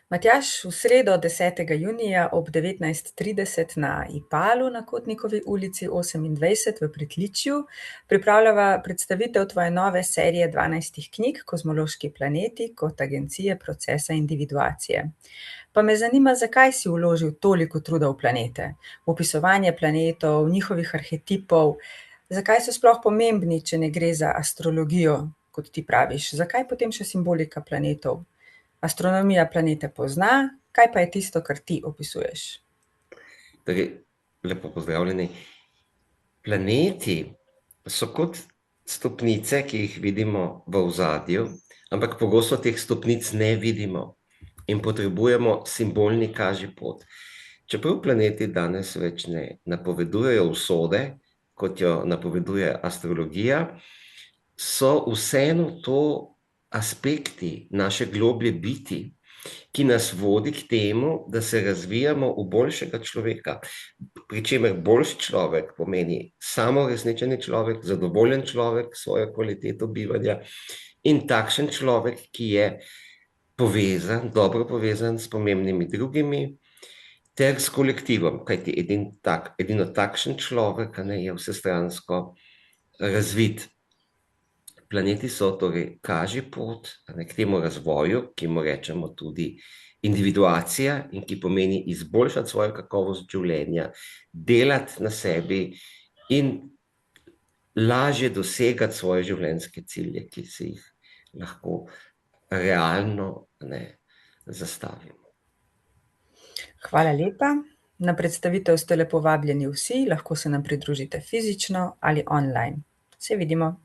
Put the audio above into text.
Matjaž, v sredo 10. junija ob 19:30 na Ipalu na Kotnikovi ulici 28 v Pritličju pripravljava predstavitev tvoje nove serije 12 knjig Kozmološki planeti kot agencije procesa individuacije. Pa me zanima, zakaj si vložil toliko truda v planete, v opisovanje planetov, njihovih arhetipov, zakaj so sploh pomembni, če ne gre za astrologijo, kot ti praviš, zakaj potem še simbolika planetov? Astronomija planete pozna, kaj pa je tisto, kar ti opisuješ? Torej, lepo pozdravljeni. Planeti so kot stopnice, ki jih vidimo v ozadju, ampak pogosto teh stopnic ne vidimo in potrebujemo simbolni kažipot. Čeprav planeti danes več ne napovedujejo usode, kot jo napoveduje astrologija, so vseeno to aspekti naše globlje biti, ki nas vodi k temu, da se razvijamo v boljšega človeka. Pričemer boljši človek pomeni samoresničeni človek, zadovoljen človek s svojo kvaliteto bivanja in takšen človek, ki je povezan, dobro povezan s pomembnimi drugimi ter s kolektivom, kajti edino takšen človek je vsestransko razvit. Planeti so torej kažipot k temu razvoju, ki mu rečemo tudi individuacija in ki pomeni izboljšati svojo kakovost življenja, delati na sebi in lažje dosegati svoje življenjske cilje, ki si jih lahko realno zastavimo. Hvala lepa. Na predstavitev ste lepo vabljeni vsi, lahko se nam pridružite fizično ali online. Se vidimo.